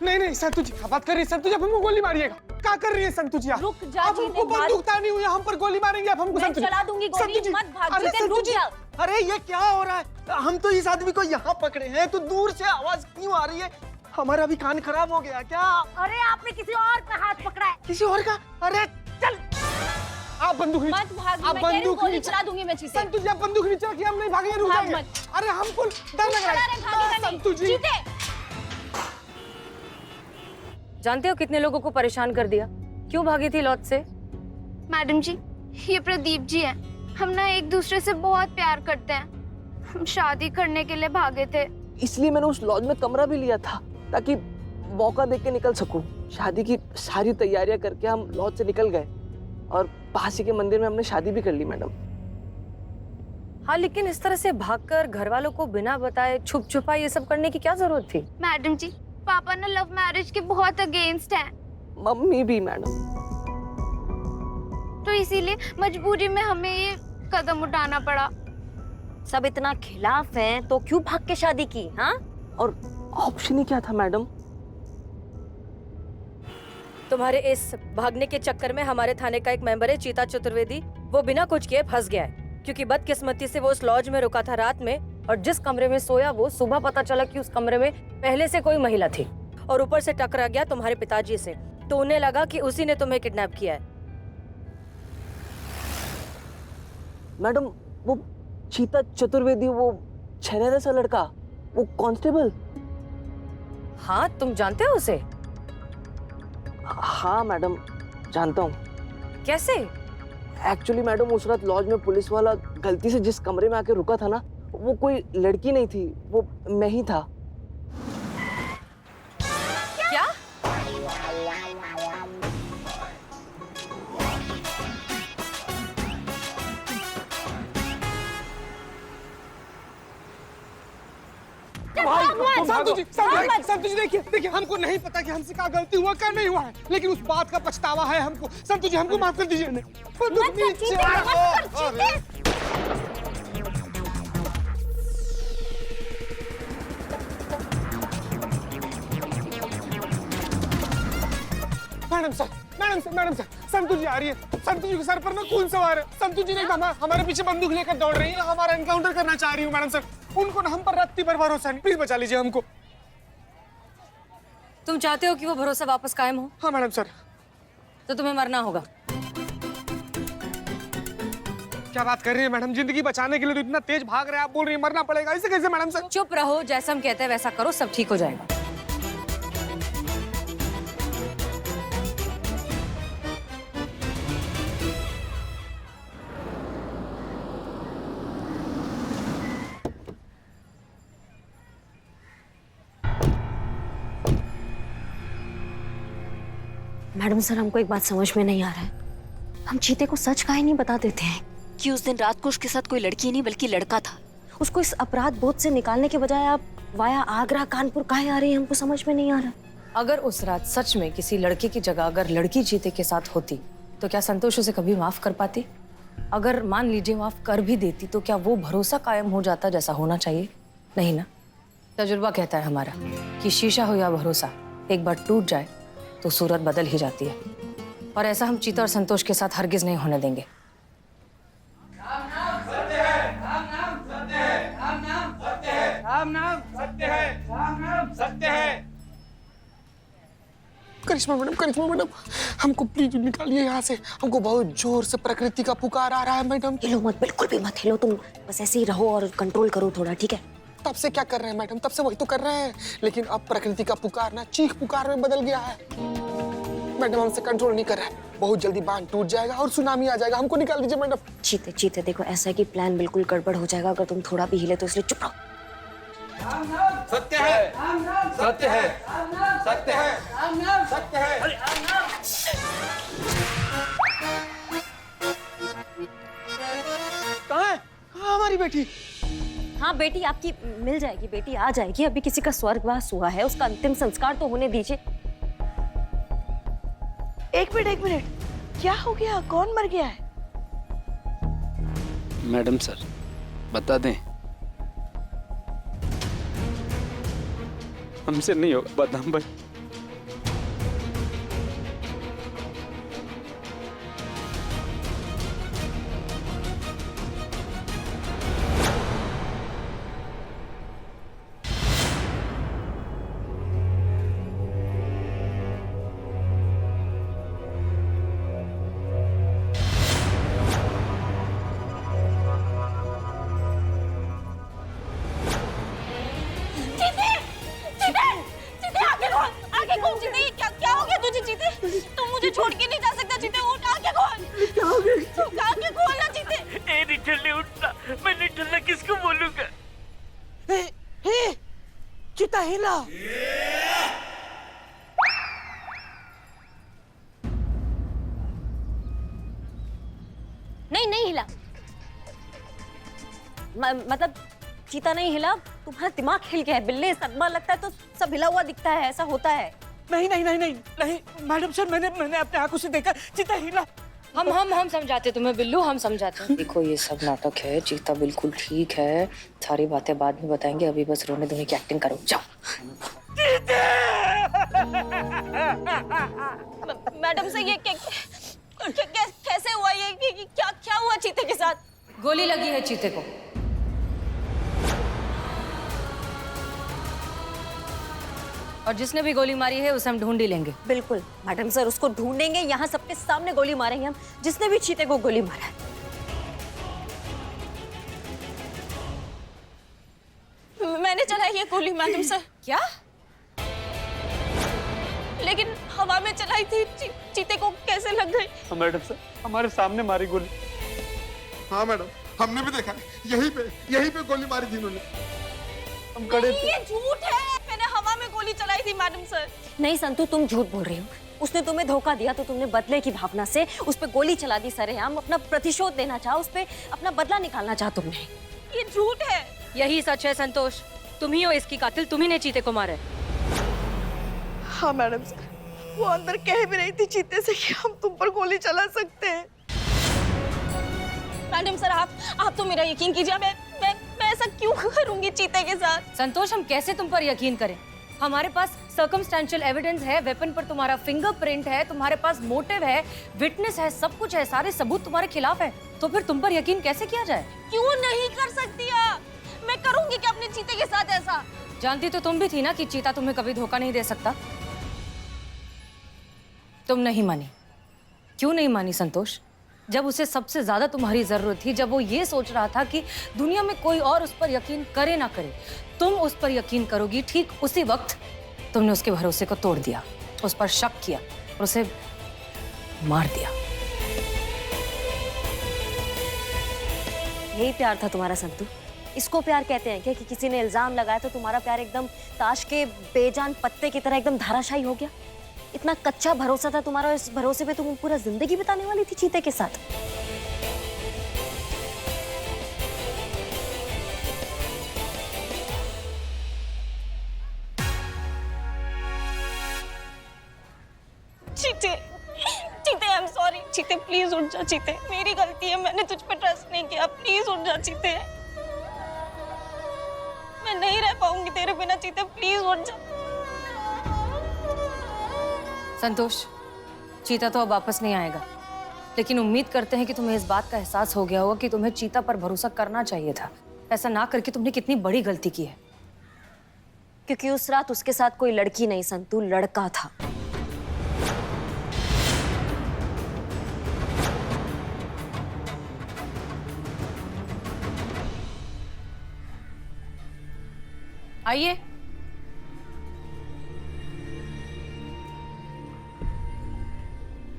नहीं नहीं संतु जी क्या बात कर रही है संतु जी, आप हमको गोली मारिएगा, क्या कर रही है संतु जी आप? रुक जा आप हमको बंदूक तानी हुई है, हम पर गोली मारेंगे आप हमको? मैं संतु जी चला दूंगी गोली, संतु जी, मत भाग अरे जीते, संतु रुक जी, जा। अरे ये क्या हो रहा है? हम तो इस आदमी को यहाँ पकड़े हैं, तो दूर से आवाज क्यों आ रही है? हमारा भी कान खराब हो गया क्या? अरे आपने किसी और का हाथ पकड़ा है। किसी और का? अरे चल, आप बंदूक नहीं, मत भागी, आप मैं कह रही हूँ बंदूक गोली नहीं चला दूंगी मैं चीते। संतु जी आप बंदूक नहीं चला कि हम नहीं भागेंगे, रुक भाग जाएंगे। मत। अरे हमको डर लग रहा है भागेगा नहीं, संतु जी। चीते। जानते हो कितने लोगों को परेशान कर दिया? क्यों भागी थी लॉज से? मैडम जी, ये प्रदीप जी हैं। हम ना एक दूसरे से बहुत प्यार करते हैं। हम शादी करने के लिए भागे थे। इसलिए मैंने उस लॉज में कमरा भी लिया था, ताकि मौका देख के निकल सकूं। शादी की सारी तैयारियां करके हम लॉज से निकल गए और पास ही के मंदिर में हमने शादी भी कर ली मैडम। हाँ, लेकिन इस तरह से भागकर घर वालों को बिना बताए छुप छुपा ये सब करने की क्या जरूरत थी? मैडम जी, पापा ना लव मैरिज के बहुत अगेंस्ट हैं, मम्मी भी मैडम। तो इसीलिए मजबूरी में हमें ये कदम उठाना पड़ा। सब इतना खिलाफ हैं तो क्यों भाग के शादी की? हाँ, और ऑप्शन ही क्या था मैडम? तुम्हारे इस भागने के चक्कर में हमारे थाने का एक मेंबर है चीता चतुर्वेदी, वो बिना कुछ किए फंस गया है। क्योंकि बदकिस्मती से वो उस लॉज में रुका था रात में, और जिस कमरे में सोया वो सुबह पता चला कि उस कमरे में पहले से कोई महिला थी, और ऊपर से टकरा गया तुम्हारे पिताजी से, तो उन्हें लगा कि उसी ने तुम्हें किडनैप किया है। मैडम, वो चीता चतुर्वेदी, वो छेनेरा सा लड़का, वो कांस्टेबल। हाँ, तुम जानते हो उसे? हाँ मैडम, जानता हूँ। कैसे? एक्चुअली मैडम, उस रात लॉज में पुलिस वाला गलती से जिस कमरे में आके रुका था ना, वो कोई लड़की नहीं थी, वो मैं ही था। क्या? संतु जी देखिए देखिए, हमको नहीं पता कि हमसे क्या गलती हुआ क्या नहीं हुआ है, लेकिन उस बात का पछतावा है हमको। संतु जी हमको माफ कर दीजिए। मत कर चीते, मत कर चीते। मैडम सर, मैडम सर, संतु जी आ रही है। संतु जी के सर पर ना खून सवार है। संतु जी ने हमारे पीछे बंदूक लेकर दौड़ रही है, हमारा एनकाउंटर करना चाह रही हूँ मैडम सर। उनको ना हम पर रत्ती पर भरोसा नहीं, प्लीज बचा लीजिए हमको। तुम चाहते हो कि वो भरोसा वापस कायम हो? हाँ मैडम सर। तो तुम्हें मरना होगा। क्या बात कर रही है मैडम? जिंदगी बचाने के लिए तो इतना तेज भाग रहे हैं, आप बोल रही है मरना पड़ेगा, ऐसे कैसे मैडम सर? चुप रहो, जैसा हम कहते हैं वैसा करो, सब ठीक हो जाएगा। मैडम सर, हमको एक बात समझ में नहीं आ रहा है, हम चीते को सच काहे नहीं बता देते हैं कि उस दिन रात को उसके साथ कोई लड़की नहीं बल्कि लड़का था। उसको इस अपराध बोध से निकालने के बजाय आप वाया आगरा कानपुर काहे आ रही है, हमको समझ में नहीं आ रहा। अगर उस रात सच में किसी लड़के की जगह अगर लड़की चीते के साथ होती तो क्या संतोष उसे कभी माफ कर पाती? अगर मान लीजिए माफ कर भी देती तो क्या वो भरोसा कायम हो जाता जैसा होना चाहिए? नहीं ना। तजुर्बा कहता है हमारा कि शीशा हो या भरोसा, एक बार टूट जाए तो सूरत बदल ही जाती है, और ऐसा हम चीता और संतोष के साथ हरगिज नहीं होने देंगे। करिश्मा मैडम, हमको प्लीज निकालिए यहाँ से। हमको बहुत जोर से प्रकृति का पुकार आ रहा है मैडम। हिलो मत, बिल्कुल भी मत हिलो, तुम बस ऐसे ही रहो और कंट्रोल करो थोड़ा, ठीक है? तब से क्या कर रहे हैं मैडम? तब से वही तो कर रहे हैं, लेकिन अब प्रकृति का पुकार ना चीख पुकार में बदल गया है। मैडम हमसे कंट्रोल नहीं कर रहा है, बहुत जल्दी बांध टूट जाएगा और सुनामी आ जाएगा। हमको निकाल दीजिए मैडम। चीते देखो, ऐसा है कि प्लान बिल्कुल गड़बड़ हो जाएगा अगर तुम थोड़ा भी हिले तो, इसलिए चुप रहो। सत्य है, सत्य है, सत्य है, सत्य है। कहाँ है? कहाँ हमारी बेटी? हाँ, बेटी आपकी मिल जाएगी, बेटी आ जाएगी। अभी किसी का स्वर्गवास हुआ है, उसका अंतिम संस्कार तो होने दीजिए। एक मिनट, क्या हो गया? कौन मर गया है? मैडम सर, बता दें। हमसे नहीं होगा बदनाम भाई, आगे खोल चीते, ये क्या क्या हो गया तुझे चीते? तुम मुझे छोड़ के नहीं जा सकता चीते, उठ आगे खोल। क्या हो गया? तू आगे खोल ना चीते। ए निठल्ले उठना, मैं निठल्ला किसको बोलूंगा? हे, चीता हिला। नहीं नहीं हिला, मतलब चीता नहीं हिला, तुम्हारा दिमाग हिल गया है बिल्ले। सदमा लगता है तो सब हिला हुआ दिखता है, ऐसा होता है। नहीं नहीं नहीं नहीं नहीं मैडम सर, मैंने अपने आंखों से देखा, चीता हिला। हम समझाते तुम्हें बिल्लू, हम समझाते। देखो ये सब नाटक है, चीता बिल्कुल ठीक है, सारी बातें बाद में बताएंगे, अभी बस रोने धोने की एक्टिंग करो, जाओ। मैडम से ये कैसे हुआ? ये क्या हुआ चीते के साथ? गोली लगी है चीते को। और जिसने भी गोली मारी है उसे हम ढूंढ ही लेंगे। बिल्कुल मैडम सर, उसको ढूंढेंगे, यहाँ सबके सामने गोली मारेंगे हम, जिसने भी चीते को गोली मारा है। मैंने चलाई है गोली मैडम सर। क्या? लेकिन हवा में चलाई थी, चीते को कैसे लग गई? मैडम सर, हमारे सामने मारी गोली। हाँ मैडम, हमने भी देखा, यहीं पे गोली मारी थी उन्होंने। हम खड़े थे। ये झूठ है, मैंने हवा में गोली चलाई थी मैडम सर। नहीं संतू, तुम झूठ बोल रही हो। उसने तुम्हें धोखा दिया तो तुमने बदले की भावना से उस पे गोली चला दी सरेआम, अपना प्रतिशोध लेना चाहा, उस पे अपना बदला निकालना चाहा तुमने। ये झूठ है। यही सच है संतोष, तुम ही हो इसकी कातिल, तुम ही ने चीते को मारा है। हाँ मैडम सर, वो अंदर कह भी रही थी चीते से कि हम तुम पर गोली चला सकते हैं। मैडम सर, आप तो मेरा यकीन कीजिए, मैं ऐसा क्यों करूंगी चीते के साथ? संतोष, हम कैसे तुम पर यकीन करें? हमारे पास सर्कमस्टेंशियल एविडेंस है, वेपन पर तुम्हारा फिंगरप्रिंट है, तुम्हारे पास मोटिव है, विटनेस है, सब कुछ है, सारे सबूत तुम्हारे खिलाफ है, तो फिर तुम पर यकीन कैसे किया जाए? क्यों नहीं कर सकती आप? मैं करूंगी क्या अपने चीते के साथ ऐसा? जानती तो तुम भी थी ना कि चीता तुम्हें कभी धोखा नहीं दे सकता। तुम नहीं मानी। क्यों नहीं मानी संतोष? जब उसे सबसे ज्यादा तुम्हारी जरूरत थी, जब वो ये सोच रहा था कि दुनिया में कोई और उस पर यकीन करे ना करे, तुम उस पर यकीन करोगी, ठीक उसी वक्त तुमने उसके भरोसे को तोड़ दिया, उस पर शक किया और उसे मार दिया। यही प्यार था तुम्हारा संतू? इसको प्यार कहते हैं क्या कि किसी ने इल्जाम लगाया तो तुम्हारा प्यार एकदम ताश के बेजान पत्ते की तरह एकदम धाराशायी हो गया? इतना कच्चा भरोसा था तुम्हारा, इस भरोसे पे तुम पूरा जिंदगी बिताने वाली थी चीते के साथ? चीते, चीते, आई एम सॉरी। चीते प्लीज उठ जा। चीते, मेरी गलती है, मैंने तुझ पे ट्रस्ट नहीं किया, प्लीज उठ जा चीते। मैं नहीं रह पाऊंगी तेरे बिना चीते, प्लीज उठ जा। संतोष, चीता तो अब वापस नहीं आएगा, लेकिन उम्मीद करते हैं कि तुम्हें इस बात का एहसास हो गया होगा कि तुम्हें चीता पर भरोसा करना चाहिए था। ऐसा ना करके तुमने कितनी बड़ी गलती की है। क्योंकि उस रात उसके साथ कोई लड़की नहीं संतू, लड़का था। आइए।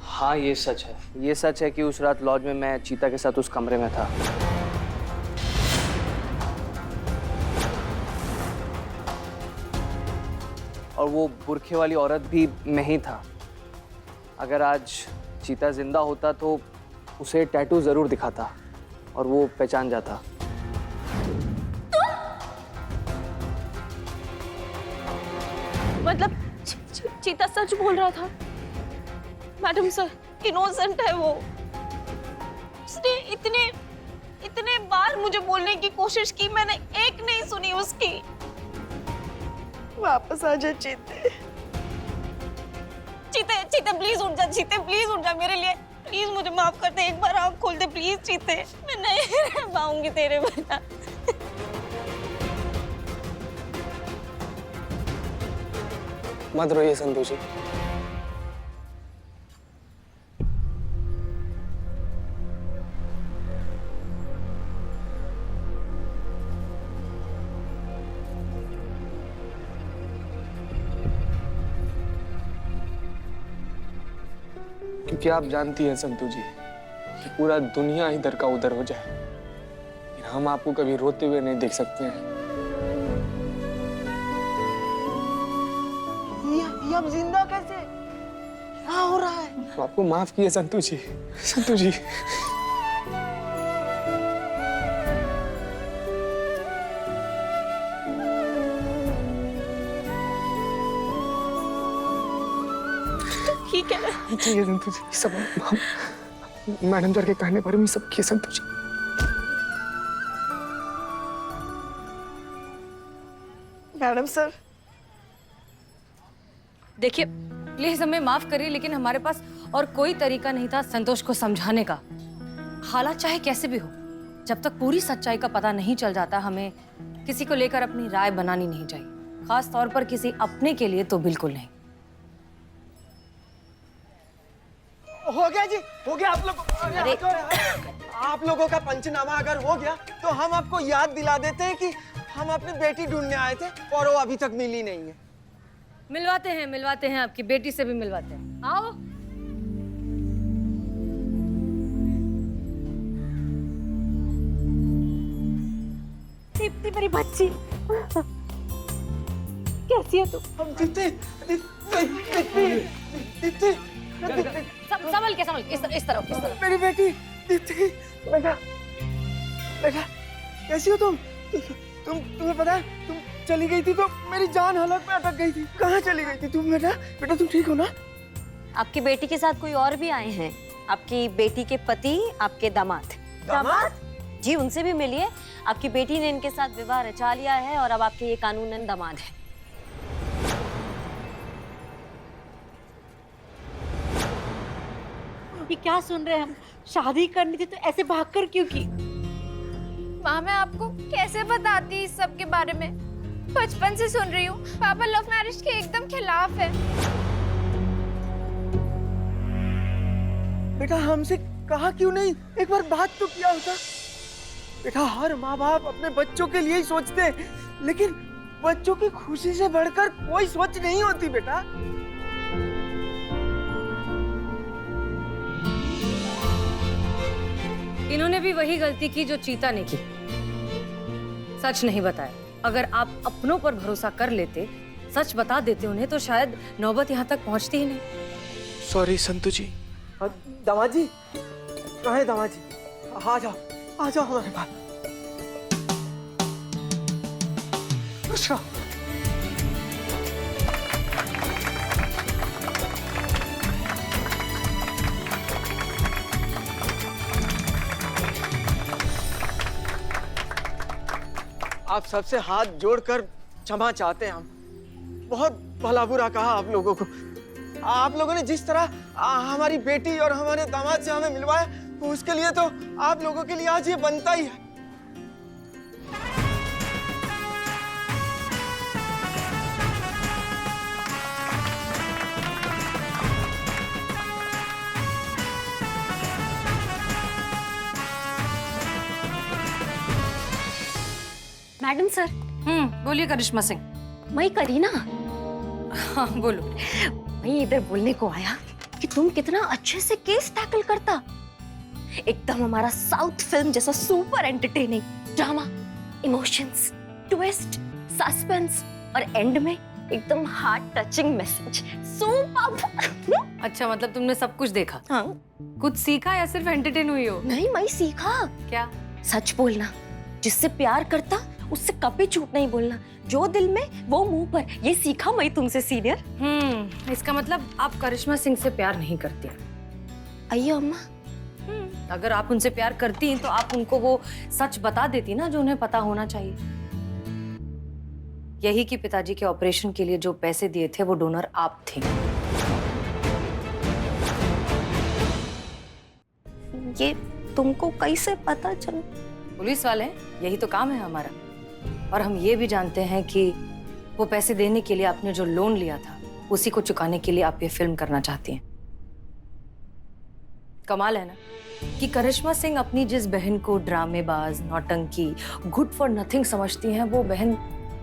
हाँ ये सच है, ये सच है कि उस रात लॉज में मैं चीता के साथ उस कमरे में था। और वो बुरखे वाली औरत भी मैं ही था। अगर आज चीता जिंदा होता तो उसे टैटू जरूर दिखाता और वो पहचान जाता। मतलब चीता सच बोल रहा था मैडम सर, इनोसेंट है वो। उसने इतने बार मुझे बोलने की कोशिश की, मैंने एक नहीं सुनी उसकी। वापस आ जा चीते। चीते, चीते प्लीज उठ जा। चीते प्लीज उठ जा मेरे लिए, प्लीज मुझे माफ कर दे, एक बार आँख खोल दे प्लीज चीते। मैं नहीं रह पाऊंगी तेरे बिना। मत रोइए संतोष जी। क्योंकि आप जानती हैं संतू जी कि पूरा दुनिया इधर का उधर हो जाए, लेकिन हम आपको कभी रोते हुए नहीं देख सकते हैं। ये अब जिंदा कैसे? क्या हो रहा है? तो आपको माफ किए संतू जी, संतू जी। ठीक है ना? ठीक है संतू जी, सब मैडम सर के कहने पर भी सब किए संतू जी। मैडम सर, देखिए प्लीज हमें माफ करिए, लेकिन हमारे पास और कोई तरीका नहीं था संतोष को समझाने का। हालात चाहे कैसे भी हो, जब तक पूरी सच्चाई का पता नहीं चल जाता, हमें किसी को लेकर अपनी राय बनानी नहीं चाहिए, खास तौर पर किसी अपने के लिए तो बिल्कुल नहीं। हो गया जी, हो गया। आप लोगों का पंचनामा अगर हो गया तो हम आपको याद दिला देते हैं कि हम अपनी बेटी ढूंढने आए थे और वो अभी तक मिली नहीं है। मिलवाते हैं, आपकी बेटी से भी मिलवाते हैं। आओ। दीप्ति मेरी बच्ची, कैसी है तू? हम दीप्ति, दीप्ति, संभल के इस तरफ। मेरी बेटी दीप्ति, बेटा, बेटा, कैसी हो तुम? तुम्हें पता है, तुम चली गई थी तो मेरी जान हलक में अटक गई थी। कहाँ चली गई थी तुम? बेटा तुम ठीक हो ना? आपकी बेटी के साथ कोई और भी आए हैं, आपकी बेटी के पति, आपके दामाद। दामाद? जी, उनसे भी मिलिए। आपकी बेटी ने इनके साथ विवाह रचा लिया है और अब आपके ये कानूनन दामाद है। ये क्या सुन रहे हैं हम? शादी करनी थी तो ऐसे भागकर क्यों की? माँ, मैं आपको कैसे बताती इस सब के बारे में? बचपन से सुन रही हूँ, पापा लव मैरिज के एकदम खिलाफ है। बेटा हमसे कहा क्यों नहीं? एक बार बात तो किया होता। बेटा हर माँ बाप अपने बच्चों के लिए ही सोचते हैं, लेकिन बच्चों की खुशी से बढ़कर कोई सोच नहीं होती बेटा। इन्होंने भी वही गलती की जो चीता ने की, सच नहीं बताया। अगर आप अपनों पर भरोसा कर लेते, सच बता देते उन्हें, तो शायद नौबत यहाँ तक पहुँचती ही नहीं। सॉरी संतू जी। दामाद जी, कहाँ है दामाद जी? आ जाओ हमारे पास। अच्छा, आप सबसे हाथ जोड़कर क्षमा चाहते हैं हम। बहुत भला बुरा कहा आप लोगों को। आप लोगों ने जिस तरह हमारी बेटी और हमारे दामाद से हमें मिलवाया, उसके लिए तो आप लोगों के लिए आज ये बनता ही है। Madam sir. बोलिए करिश्मा सिंह। मैं करीना। हाँ बोलो। मैं इधर बोलने को आया कि तुम कितना अच्छे से केस टैकल करता। एकदम हमारा साउथ फिल्म जैसा super entertaining drama, emotions, twist, suspense और एंड में एकदम हार्ट टचिंग मैसेज। सुपर। अच्छा, मतलब तुमने सब कुछ देखा? हाँ। कुछ सीखा या सिर्फ एंटरटेन हुई हो? नहीं, मैं सीखा। क्या? सच बोलना। जिससे प्यार करता उससे कभी झूठ नहीं बोलना। जो दिल में वो मुंह पर। ये सीखा मैं तुमसे सीनियर। इसका मतलब आप करिश्मा सिंह से प्यार नहीं करती? अయ్యో अम्मा, अगर आप उनसे प्यार करती तो आप उनको वो सच बता देती ना जो उन्हें पता होना चाहिए। यही कि पिताजी के ऑपरेशन के लिए जो पैसे दिए थे वो डोनर आप थे। ये तुमको कैसे पता चला? पुलिस वाले हैं, यही तो काम है हमारा। और हम ये भी जानते हैं कि वो पैसे देने के लिए आपने जो लोन लिया था, उसी को चुकाने के लिए आप ये फिल्म करना चाहती हैं। कमाल है ना कि करिश्मा सिंह अपनी जिस बहन को ड्रामेबाज, नौटंकी, गुड फॉर नथिंग समझती हैं, वो बहन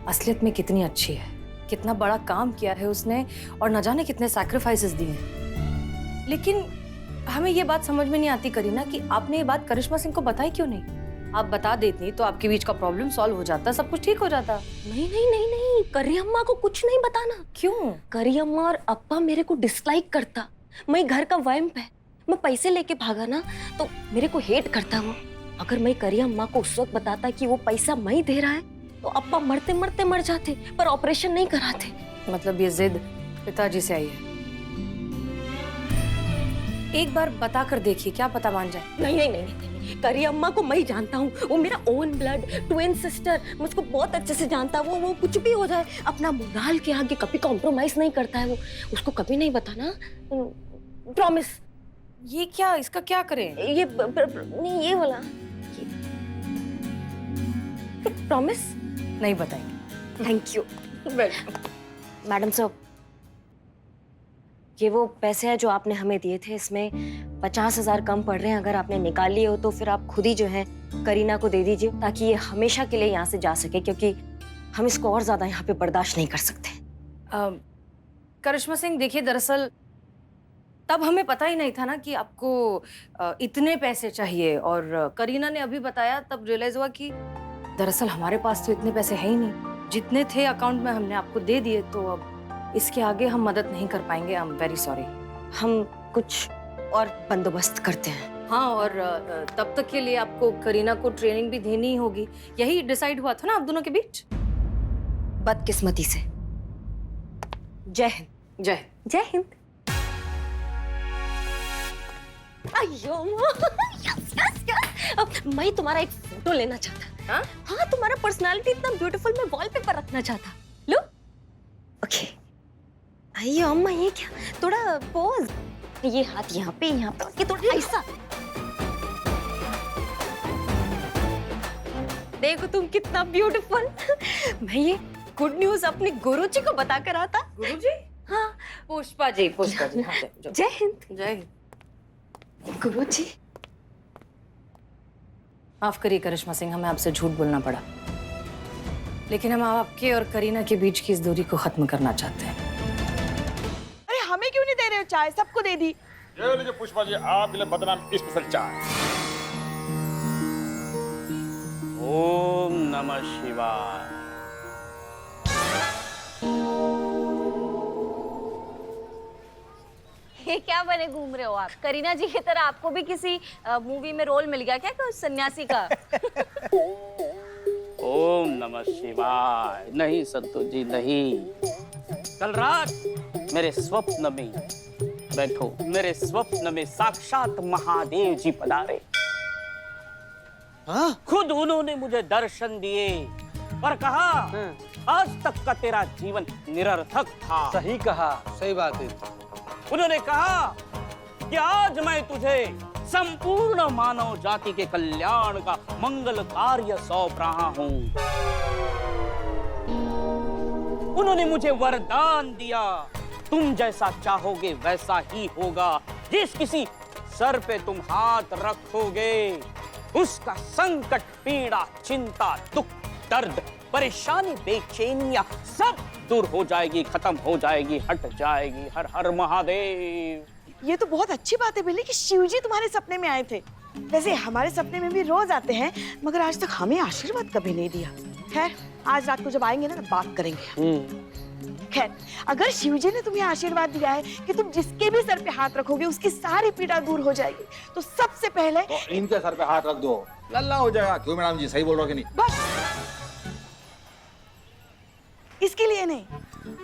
असलियत में कितनी अच्छी है। कितना बड़ा काम किया है उसने और न जाने कितने सैक्रिफाइसेस दिए हैं। लेकिन हमें ये बात समझ में नहीं आती करीना कि आपने ये बात करिश्मा सिंह को बताई क्यों नहीं? आप बता देती तो आपके बीच का प्रॉब्लम सॉल्व हो जाता, सब कुछ ठीक हो जाता। नहीं नहीं नहीं नहीं, करी अम्मा को कुछ नहीं बताना। क्यों? करी अम्मा और अप्पा मेरे को डिसलाइक करता। मैं घर का वैम्प है, मैं पैसे लेके भागा ना तो मेरे को हेट करता वो। अगर मैं करी अम्मा को उस वक्त बताता कि वो पैसा मैं दे रहा है तो अप्पा मरते मरते मर जाते, पर ऑपरेशन नहीं कराते। मतलब ये जिद पिताजी से आई है। एक बार बता कर देखिए, क्या पता मान जाए। नहीं नहीं नहीं नहीं, करी अम्मा को मैं जानता हूँ, वो मेरा ओन ब्लड ट्विन सिस्टर, मुझको बहुत अच्छे से जानता है। वो कुछ भी हो जाए अपना मोराल के आगे कभी कॉम्प्रोमाइज नहीं करता है वो। उसको कभी नहीं बताना, प्रॉमिस। ये क्या, इसका क्या करें? ये नहीं, ये वाला प्रॉमिस। नहीं बताएंगे। Thank you. मैडम साहब, ये वो पैसे हैं जो आपने हमें दिए थे, इसमें 50,000 कम पड़ रहे हैं। अगर आपने निकाल लिए हो तो फिर आप खुद ही जो है करीना को दे दीजिए, ताकि ये हमेशा के लिए यहाँ से जा सके, क्योंकि हम इसको और ज्यादा यहाँ पे बर्दाश्त नहीं कर सकते। करिश्मा सिंह, देखिए दरअसल तब हमें पता ही नहीं था ना कि आपको इतने पैसे चाहिए, और करीना ने अभी बताया तब रियलाइज हुआ कि दरअसल हमारे पास तो इतने पैसे है ही नहीं। जितने थे अकाउंट में हमने आपको दे दिए, तो अब इसके आगे हम मदद नहीं कर पाएंगे। I am very sorry. हम कुछ और बंदोबस्त करते हैं। हाँ, और तब तक के लिए आपको करीना को ट्रेनिंग भी देनी ही होगी। यही डिसाइड हुआ था ना आप दोनों के बीच? बदकिस्मती से। जय हिंद। जय जय हिंद। अयो यस यस यस। अब मैं तुम्हारा एक फोटो लेना चाहता। हाँ? हाँ, तुम्हारा पर्सनालिटी इतना ब्यूटीफुल, मैं वॉलपेपर रखना चाहता। लो। ओके। अयो अम्मा, ये क्या, थोड़ा पोज। ये हाथ यहाँ पे, ये थोड़ा ऐसा। देखो तुम कितना ब्यूटीफुल। मैं ये गुड न्यूज अपने गुरुजी को बता कर आता। गुरुजी? हाँ। पुष्पा जी, पुष्पा जी। हाँ, जय हिंद। जय हिंद। गुरुजी। माफ करिए करिश्मा सिंह, हमें आपसे झूठ बोलना पड़ा, लेकिन हम आपके और करीना के बीच की इस दूरी को खत्म करना चाहते हैं। अरे हमें क्यों नहीं दे रहे हो चाय? सबको दे दी। ये लीजिए पुष्पा जी, आपके लिए बदनाम स्पेशल चाय। ओम नमः शिवाय। ये क्या बने घूम रहे हो आप? करीना जी की तरह आपको भी किसी मूवी में रोल मिल गया क्या, कोई सन्यासी का? ओम नमः शिवाय। नहीं संतोष जी, नहीं। कल रात मेरे स्वप्न में, बैठो, मेरे स्वप्न में साक्षात महादेव जी पधारे। हाँ? खुद उन्होंने मुझे दर्शन दिए और कहा, आज तक का तेरा जीवन निरर्थक था। सही कहा, सही बात है। उन्होंने कहा कि आज मैं तुझे संपूर्ण मानव जाति के कल्याण का मंगल कार्य सौंप रहा हूं। उन्होंने मुझे वरदान दिया, तुम जैसा चाहोगे वैसा ही होगा। जिस किसी सर पे तुम हाथ रखोगे उसका संकट, पीड़ा, चिंता, दुख, दर्द, परेशानी, बेचैनियां सब दूर हो जाएगी, खत्म हो जाएगी, हट जाएगी। हर हर महादेव। ये तो बहुत अच्छी बात है बिल्ली कि शिवजी तुम्हारे सपने में आए थे। वैसे हमारे सपने में भी रोज आते हैं, मगर आज तक हमें आशीर्वाद कभी नहीं दिया। खैर, आज रात को जब आएंगे ना तो बात करेंगे। खैर, अगर शिवजी ने तुम्हें आशीर्वाद दिया है कि तुम जिसके भी सर पे हाथ रखोगे उसकी सारी पीड़ा दूर हो जाएगी, तो सबसे पहले तो इनके सर पे हाथ रख दो, लल्ला हो जाएगा। क्यों मैडम जी, सही बोल रहे हो कि नहीं? बस इसके लिए नहीं।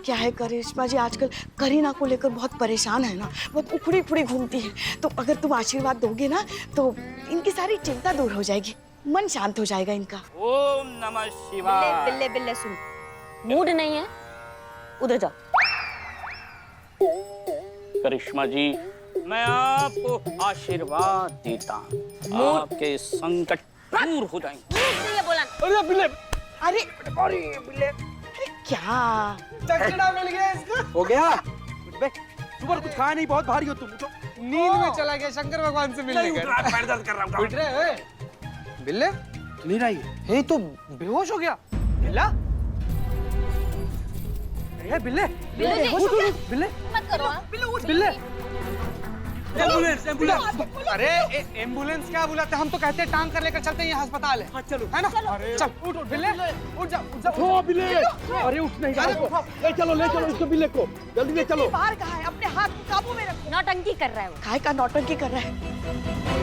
क्या है करिश्मा जी, आजकल करीना को लेकर बहुत परेशान है ना, बहुत उखड़ी उखड़ी घूमती है। तो अगर तुम आशीर्वाद दोगे ना तो इनकी सारी चिंता दूर हो जाएगी, मन शांत हो जाएगा इनका। ओम नमः शिवाय। बिल्ले बिल्ले सुन, मूड नहीं है, उधर जाओ। करिश्मा जी, मैं आपको आशीर्वाद देता हूं, आपके संकट दूर हो जाएंगे। ये बोला। अरे बिल्ले, अरे क्या चकड़ा मिल गया इसका। हो गया? सुबह कुछ खाया नहीं, बहुत भारी हो तुम। उठो। नींद में चला गया शंकर भगवान से मिलने गया। पैर दर्द कर रहा हूँ। उठ रहे हैं? बिल्ले नहीं रही है, तो बेहोश हो गया। बिल्ला, बिल्ले, बिल्ले, उठ, बिल्ले, मत करो। बिल्ले, एम्बुलेंस एम्बुलेंस। अरे एम्बुलेंस क्या बुलाते, हम तो कहते हैं टांग कर लेकर चलते हैं, ये अस्पताल है। चलो है ना? चल उठ उठ बिल्ले, उठ जा उठ जा। अरे उठ नहीं रहा, ले चलो इसको बिल्ले को, जल्दी ले चलो। बाहर कहाँ है? अपने हाथ को काबू में रखो। नौटंकी कर रहा है वो। काय का नौटंकी कर रहा है?